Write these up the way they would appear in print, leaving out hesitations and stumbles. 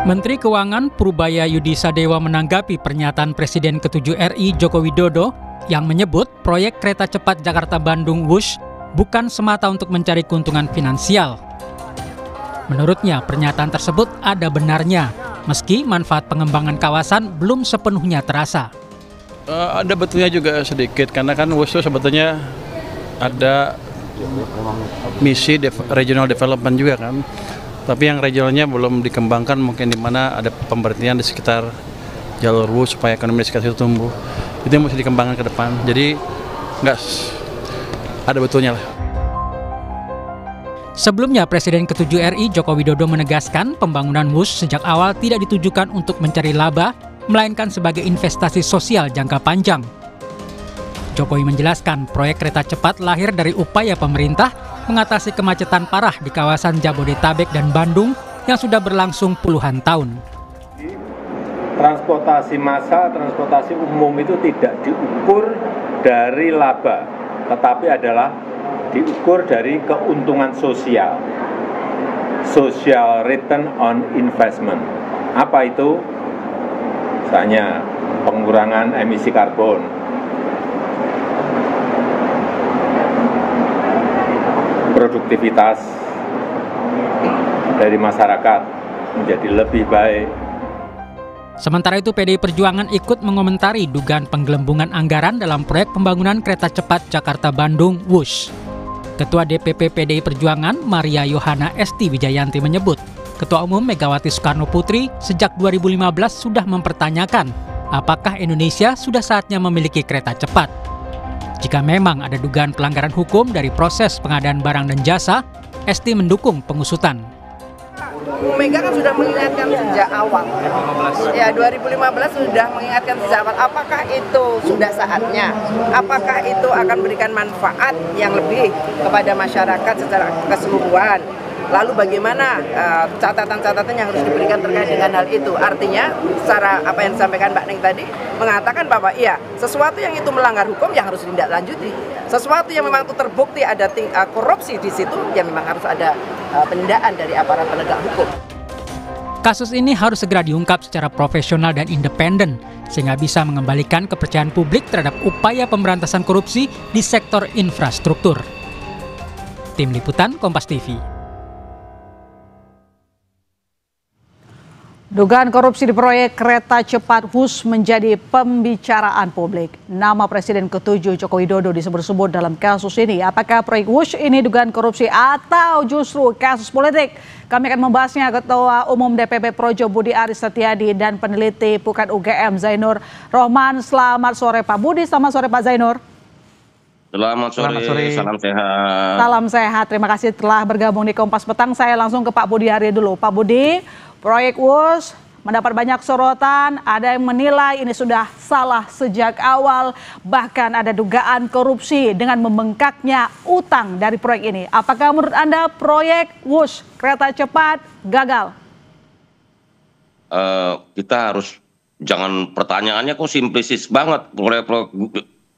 Menteri Keuangan Purbaya Yudi Sadewa menanggapi pernyataan Presiden ke-7 RI Joko Widodo yang menyebut proyek kereta cepat Jakarta-Bandung WUSH bukan semata untuk mencari keuntungan finansial. Menurutnya, pernyataan tersebut ada benarnya, meski manfaat pengembangan kawasan belum sepenuhnya terasa. Ada betulnya juga sedikit, karena kan WUSH itu sebetulnya ada misi regional development juga kan. Tapi yang regionalnya belum dikembangkan, mungkin di mana ada pemberhentian di sekitar jalur WUSH supaya ekonomi di sekitar situ tumbuh. Itu yang mesti dikembangkan ke depan. Jadi nggak ada betulnya lah. Sebelumnya, Presiden ke-7 RI Joko Widodo menegaskan pembangunan WUSH sejak awal tidak ditujukan untuk mencari laba, melainkan sebagai investasi sosial jangka panjang. Jokowi menjelaskan proyek kereta cepat lahir dari upaya pemerintah mengatasi kemacetan parah di kawasan Jabodetabek dan Bandung yang sudah berlangsung puluhan tahun. Transportasi massal, transportasi umum itu tidak diukur dari laba, tetapi adalah diukur dari keuntungan sosial. Social return on investment. Apa itu? Misalnya pengurangan emisi karbon, produktivitas dari masyarakat menjadi lebih baik. Sementara itu, PDI Perjuangan ikut mengomentari dugaan penggelembungan anggaran dalam proyek pembangunan kereta cepat Jakarta-Bandung WUSH. Ketua DPP PDI Perjuangan, Maria Yohana Esti Wijayanti menyebut, Ketua Umum Megawati Soekarno Putri sejak 2015 sudah mempertanyakan apakah Indonesia sudah saatnya memiliki kereta cepat. Jika memang ada dugaan pelanggaran hukum dari proses pengadaan barang dan jasa, Esti mendukung pengusutan. Bu Mega kan sudah mengingatkan sejak awal. Ya, 2015 sudah mengingatkan sejak awal. Apakah itu sudah saatnya? Apakah itu akan memberikan manfaat yang lebih kepada masyarakat secara keseluruhan? Lalu bagaimana catatan-catatan yang harus diberikan terkait dengan hal itu? Artinya, secara apa yang disampaikan Mbak Neng tadi, mengatakan bahwa iya, sesuatu yang itu melanggar hukum yang harus ditindaklanjuti. Sesuatu yang memang itu terbukti ada korupsi di situ, ya memang harus ada penindakan dari aparat penegak hukum. Kasus ini harus segera diungkap secara profesional dan independen, sehingga bisa mengembalikan kepercayaan publik terhadap upaya pemberantasan korupsi di sektor infrastruktur. Tim Liputan Kompas TV. Dugaan korupsi di proyek kereta cepat WUSH menjadi pembicaraan publik. Nama Presiden ke-7 Joko Widodo disebut-sebut dalam kasus ini. Apakah proyek WUSH ini dugaan korupsi atau justru kasus politik? Kami akan membahasnya Ketua Umum DPP Projo Budi Aris Setiadi dan peneliti Pukat UGM Zainur Rohman. Selamat sore Pak Budi, selamat sore Pak Zainur. Selamat sore, salam sehat. Salam sehat, terima kasih telah bergabung di Kompas Petang. Saya langsung ke Pak Budi Ari dulu. Pak Budi, proyek WUSH mendapat banyak sorotan, ada yang menilai ini sudah salah sejak awal, bahkan ada dugaan korupsi dengan membengkaknya utang dari proyek ini. Apakah menurut Anda proyek WUSH kereta cepat gagal? Kita harus, jangan pertanyaannya kok simplistis banget. Proyek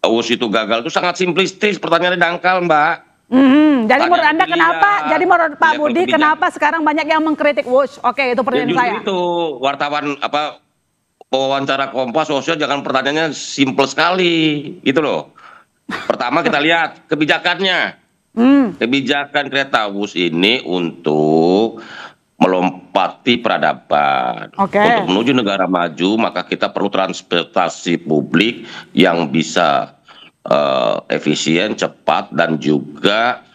WUSH itu gagal itu sangat simplistis, pertanyaannya dangkal, Mbak. Jadi menurut Anda kenapa? Jadi menurut Pak Budi kenapa sekarang banyak yang mengkritik WUSH? Oke, itu pertanyaan saya. Itu wartawan wawancara Kompas sosial, jangan pertanyaannya simpel sekali, gitu loh. Pertama kita lihat kebijakannya. Kebijakan kereta WUSH ini untuk melompati peradaban. Untuk menuju negara maju, maka kita perlu transportasi publik yang bisa efisien, cepat, dan juga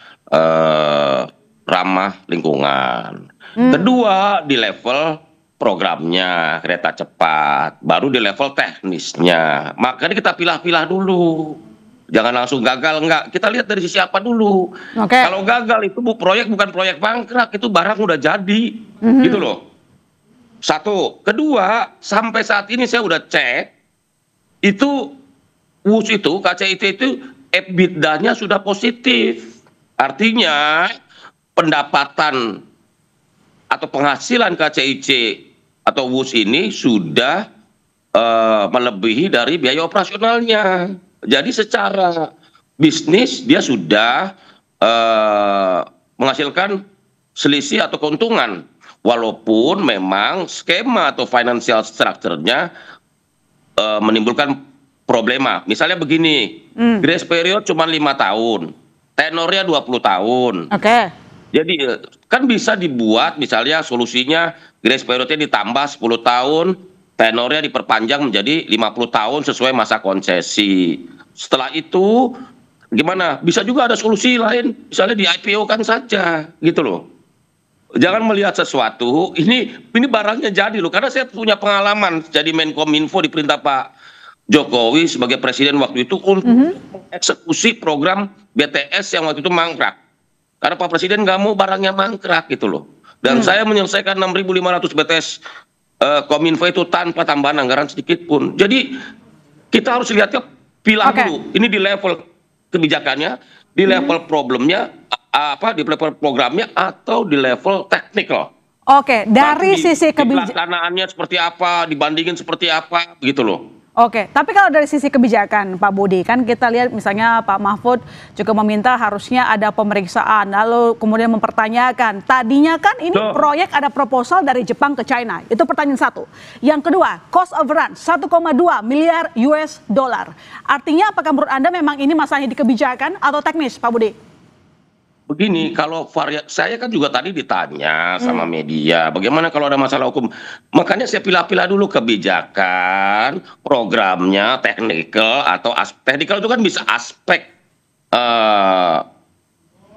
ramah lingkungan. Kedua, di level programnya kereta cepat, baru di level teknisnya. Makanya kita pilah-pilah dulu. Jangan langsung gagal, enggak. Kita lihat dari sisi apa dulu. Kalau gagal itu proyek bukan proyek bangkrak, itu barang udah jadi. Gitu loh. Satu. Kedua, sampai saat ini saya udah cek, itu WUSH itu, KCIT itu EBITDA-nya sudah positif. Artinya pendapatan atau penghasilan KCIC atau WUSH ini sudah melebihi dari biaya operasionalnya. Jadi secara bisnis dia sudah menghasilkan selisih atau keuntungan. walaupun memang skema atau financial structure-nya menimbulkan problema. Misalnya begini, grace period cuma 5 tahun, tenornya 20 tahun. Oke. Jadi kan bisa dibuat misalnya solusinya grace periodnya ditambah 10 tahun, tenornya diperpanjang menjadi 50 tahun sesuai masa konsesi. Setelah itu gimana? Bisa juga ada solusi lain, misalnya di IPO kan saja, gitu loh. Jangan melihat sesuatu, ini barangnya jadi loh, karena saya punya pengalaman jadi Menkominfo di perintah Pak Jokowi sebagai presiden waktu itu untuk mengeksekusi program BTS yang waktu itu mangkrak. Karena Pak Presiden nggak mau barangnya mangkrak gitu loh. Dan saya menyelesaikan 6.500 BTS Kominfo itu tanpa tambahan anggaran sedikit pun. Jadi kita harus lihatnya pilah dulu. Ini di level kebijakannya, di level problemnya, di level programnya, atau di level teknikal. Oke, dari sisi kebijakan pelaksanaannya seperti apa, dibandingin seperti apa, gitu loh. Oke, tapi kalau dari sisi kebijakan Pak Budi, kan kita lihat misalnya Pak Mahfud juga meminta harusnya ada pemeriksaan, lalu kemudian mempertanyakan, tadinya kan ini proyek ada proposal dari Jepang ke China, itu pertanyaan satu. Yang kedua, cost overrun 1,2 miliar US dollar. Artinya apakah menurut Anda memang ini masalahnya di kebijakan atau teknis, Pak Budi? Begini, kalau saya kan juga tadi ditanya sama media, bagaimana kalau ada masalah hukum? Makanya saya pilah-pilah dulu kebijakan, programnya, teknikal, atau teknikal itu kan bisa aspek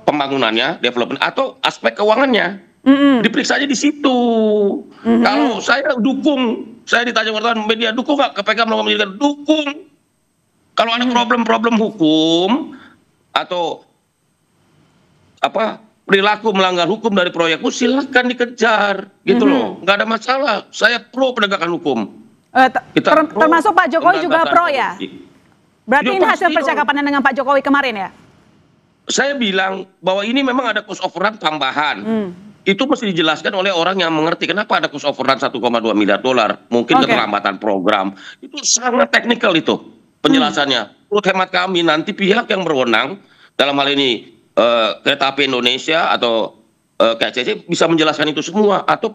pembangunannya, development, atau aspek keuangannya. Diperiksa aja di situ. Kalau saya dukung, saya ditanya wartawan media, dukung nggak KPK melakukan penyelidikan? Dukung. Kalau ada problem-problem hukum atau perilaku melanggar hukum dari proyekku, silahkan dikejar gitu loh, nggak ada masalah. Saya pro penegakan hukum. Termasuk Pak Jokowi juga pro ya? Berarti ini hasil percakapan dengan Pak Jokowi kemarin ya? Saya bilang bahwa ini memang ada cost overrun tambahan. Itu mesti dijelaskan oleh orang yang mengerti kenapa ada cost overrun 1,2 miliar dolar. Mungkin keterlambatan program. Itu sangat teknikal itu penjelasannya. Menurut hemat kami nanti pihak yang berwenang dalam hal ini Kereta Api Indonesia atau KCC bisa menjelaskan itu semua, atau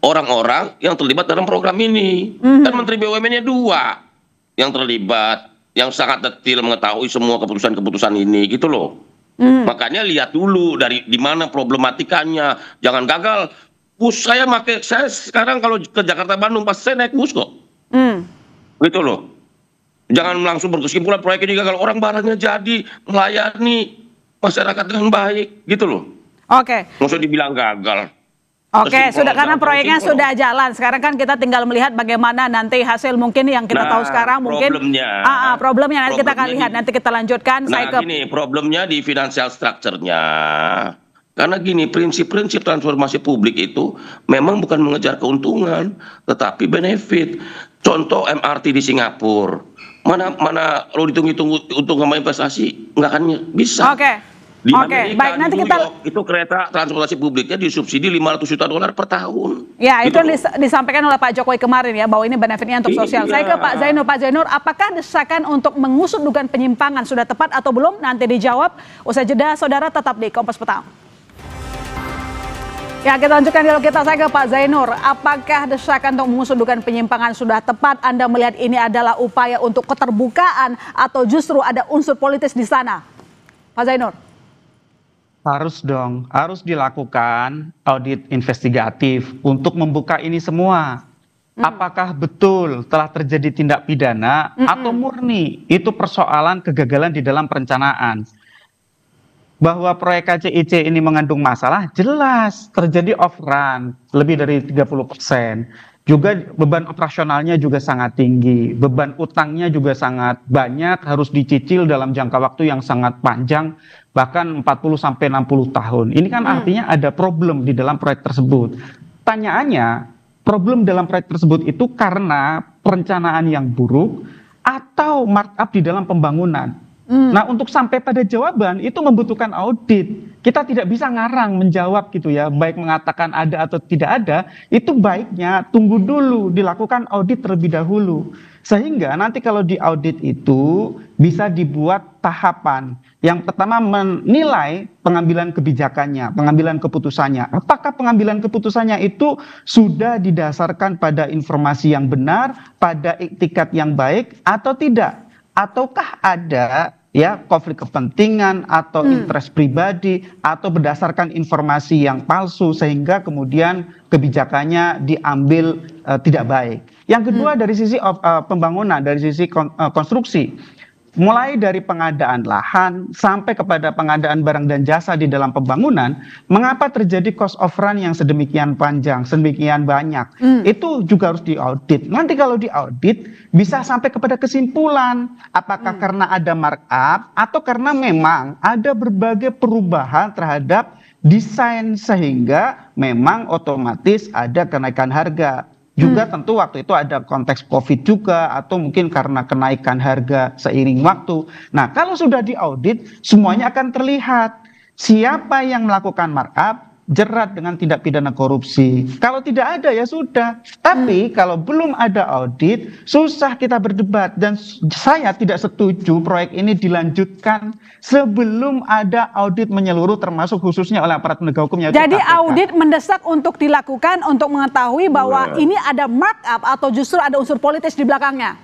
orang-orang yang terlibat dalam program ini. Kan Menteri BUMN-nya 2 yang terlibat, yang sangat detail mengetahui semua keputusan-keputusan ini gitu loh. Makanya lihat dulu dari di mana problematikanya, jangan gagal. Bus saya sekarang kalau ke Jakarta Bandung pas saya naik bus kok. Gitu loh. Jangan langsung berkesimpulan proyek ini gagal, orang barangnya jadi, melayani masyarakat dengan baik gitu loh. Oke. Nggak usah dibilang gagal. Oke, sudah karena proyeknya sudah jalan. Sekarang kan kita tinggal melihat bagaimana nanti hasil mungkin yang kita tahu sekarang mungkin problemnya nanti kita akan lihat, nanti kita lanjutkan. Gini, problemnya di financial structure-nya. Karena gini, prinsip-prinsip transformasi publik itu memang bukan mengejar keuntungan, tetapi benefit. Contoh MRT di Singapura. Mana lo hitung-hitung untung sama investasi nggak akan bisa. Di Amerika, baik, nanti kita itu kereta transportasi publiknya disubsidi 500 juta dolar per tahun. Ya, itu disampaikan oleh Pak Jokowi kemarin ya, bahwa ini benefitnya untuk sosial. Saya ke Pak Zainur. Pak Zainur, apakah desakan untuk mengusut dugaan penyimpangan sudah tepat atau belum? Nanti dijawab. Usai jeda, saudara tetap di Kompas Petang. Ya, kita lanjutkan dialog kita. Saya ke Pak Zainur. Apakah desakan untuk mengusut dugaan penyimpangan sudah tepat? Anda melihat ini adalah upaya untuk keterbukaan atau justru ada unsur politis di sana? Pak Zainur. Harus dong, harus dilakukan audit investigatif untuk membuka ini semua. Apakah betul telah terjadi tindak pidana atau murni itu persoalan kegagalan di dalam perencanaan. Bahwa proyek KCIC ini mengandung masalah, jelas terjadi overrun lebih dari 30%. Juga beban operasionalnya juga sangat tinggi, beban utangnya juga sangat banyak, harus dicicil dalam jangka waktu yang sangat panjang, bahkan 40-60 tahun. Ini kan artinya ada problem di dalam proyek tersebut. Pertanyaannya, problem dalam proyek tersebut itu karena perencanaan yang buruk atau markup di dalam pembangunan. Nah, untuk sampai pada jawaban itu membutuhkan audit. Kita tidak bisa ngarang menjawab gitu ya, baik mengatakan ada atau tidak ada, itu baiknya tunggu dulu, dilakukan audit terlebih dahulu. Sehingga nanti kalau di audit itu bisa dibuat tahapan. Yang pertama menilai pengambilan kebijakannya, pengambilan keputusannya. Apakah pengambilan keputusannya itu sudah didasarkan pada informasi yang benar, pada iktikat yang baik atau tidak? Ataukah ada ya konflik kepentingan atau interest pribadi atau berdasarkan informasi yang palsu sehingga kemudian kebijakannya diambil tidak baik. Yang kedua dari sisi pembangunan, dari sisi konstruksi. Mulai dari pengadaan lahan sampai kepada pengadaan barang dan jasa di dalam pembangunan, mengapa terjadi cost of run yang sedemikian panjang, sedemikian banyak? Itu juga harus diaudit. Nanti kalau diaudit bisa sampai kepada kesimpulan apakah karena ada markup atau karena memang ada berbagai perubahan terhadap desain sehingga memang otomatis ada kenaikan harga. Juga tentu waktu itu ada konteks COVID juga atau mungkin karena kenaikan harga seiring waktu. Nah, kalau sudah diaudit semuanya akan terlihat siapa yang melakukan markup, jerat dengan tindak pidana korupsi. Kalau tidak ada ya sudah. Tapi kalau belum ada audit, susah kita berdebat. Dan saya tidak setuju proyek ini dilanjutkan sebelum ada audit menyeluruh termasuk khususnya oleh aparat penegak hukum. Jadi audit mendesak untuk dilakukan untuk mengetahui bahwa ini ada markup atau justru ada unsur politis di belakangnya.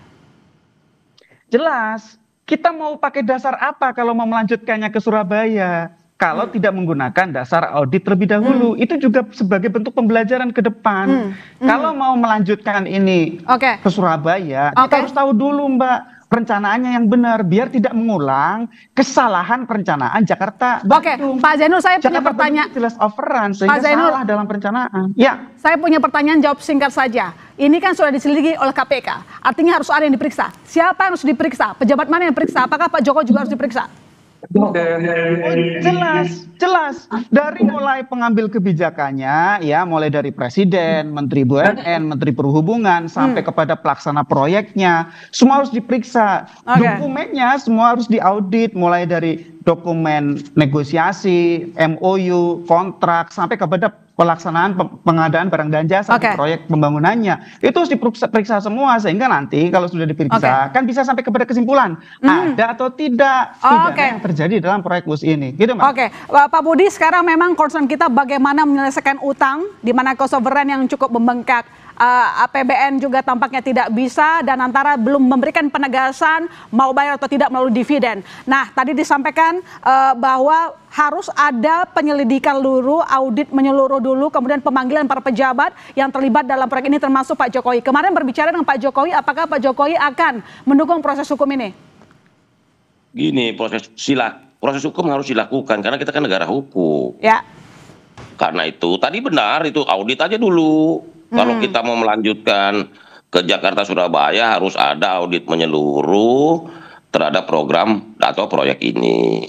Jelas. Kita mau pakai dasar apa kalau mau melanjutkannya ke Surabaya? Kalau tidak menggunakan dasar audit terlebih dahulu, itu juga sebagai bentuk pembelajaran ke depan. Kalau mau melanjutkan ini ke Surabaya, kita harus tahu dulu Mbak perencanaannya yang benar, biar tidak mengulang kesalahan perencanaan Jakarta Bandung. Pak Zainul, saya punya pertanyaan. Jelas overrun sehingga salah dalam perencanaan. Ya. Saya punya pertanyaan, jawab singkat saja. Ini kan sudah diselidiki oleh KPK, artinya harus ada yang diperiksa. Siapa yang harus diperiksa? Pejabat mana yang diperiksa? Apakah Pak Joko juga harus diperiksa? Jelas dari mulai pengambil kebijakannya ya, mulai dari presiden, menteri BUMN, menteri perhubungan sampai kepada pelaksana proyeknya semua harus diperiksa. Dokumennya semua harus diaudit mulai dari dokumen negosiasi, MOU, kontrak sampai kepada pelaksanaan pengadaan barang dan jasa di proyek pembangunannya. Itu harus diperiksa semua sehingga nanti kalau sudah diperiksa kan bisa sampai kepada kesimpulan ada atau tidak pidana yang terjadi dalam proyek WUS ini. Gitu, Mbak. Pak Budi, sekarang memang concern kita bagaimana menyelesaikan utang di mana cost of run yang cukup membengkak. APBN juga tampaknya tidak bisa dan antara belum memberikan penegasan mau bayar atau tidak melalui dividen. Nah, tadi disampaikan bahwa harus ada penyelidikan dulu, audit menyeluruh dulu, kemudian pemanggilan para pejabat yang terlibat dalam proyek ini termasuk Pak Jokowi. Kemarin berbicara dengan Pak Jokowi, apakah Pak Jokowi akan mendukung proses hukum ini? Gini, proses hukum harus dilakukan karena kita kan negara hukum. Ya. Karena itu tadi benar itu audit aja dulu. Kalau kita mau melanjutkan ke Jakarta Surabaya harus ada audit menyeluruh terhadap program atau proyek ini.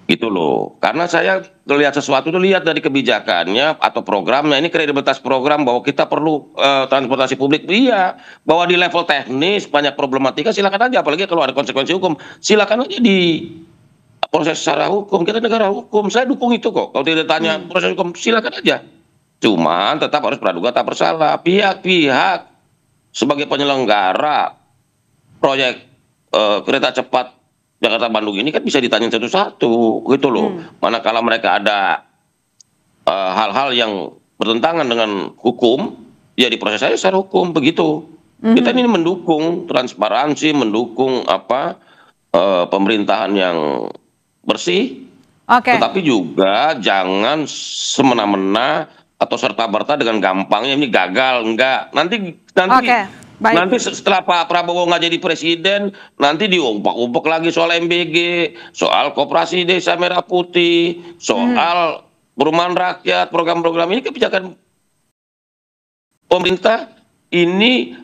Gitu loh. Karena saya melihat sesuatu itu lihat dari kebijakannya atau programnya, ini kredibilitas program bahwa kita perlu transportasi publik. Iya, bahwa di level teknis banyak problematika silakan aja, apalagi kalau ada konsekuensi hukum silakan aja di proses secara hukum. Kita negara hukum, saya dukung itu kok. Kalau tidak tanya proses hukum silakan aja. Cuman tetap harus praduga tak bersalah. Pihak-pihak sebagai penyelenggara proyek kereta cepat Jakarta Bandung ini kan bisa ditanya satu-satu gitu loh. Manakala mereka ada hal-hal yang bertentangan dengan hukum, ya diproses saja secara hukum begitu. Kita ini mendukung transparansi, mendukung pemerintahan yang bersih. Tetapi juga jangan semena-mena atau serta-merta dengan gampangnya ini gagal, enggak. Nanti setelah Pak Prabowo nggak jadi presiden, nanti diumpak-umpak lagi soal MBG, soal Koperasi Desa Merah Putih, soal perumahan rakyat, program-program ini kebijakan pemerintah ini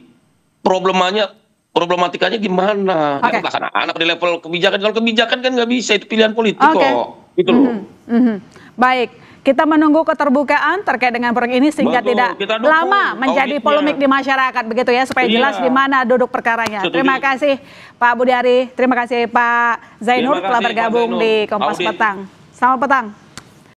problematikanya gimana? Anak di level kebijakan, kalau kebijakan kan nggak bisa, itu pilihan politik kok, gitu loh. Baik. Kita menunggu keterbukaan terkait dengan proyek ini sehingga Betul, tidak kita dukung lama menjadi auditnya. polemik di masyarakat begitu ya, supaya jelas di mana duduk perkaranya. Setuju. Terima kasih Pak Budi Ari, terima kasih Pak Zainur Terima telah kasih, Pak bergabung Zainur. di Kompas Audit. Petang. Selamat petang.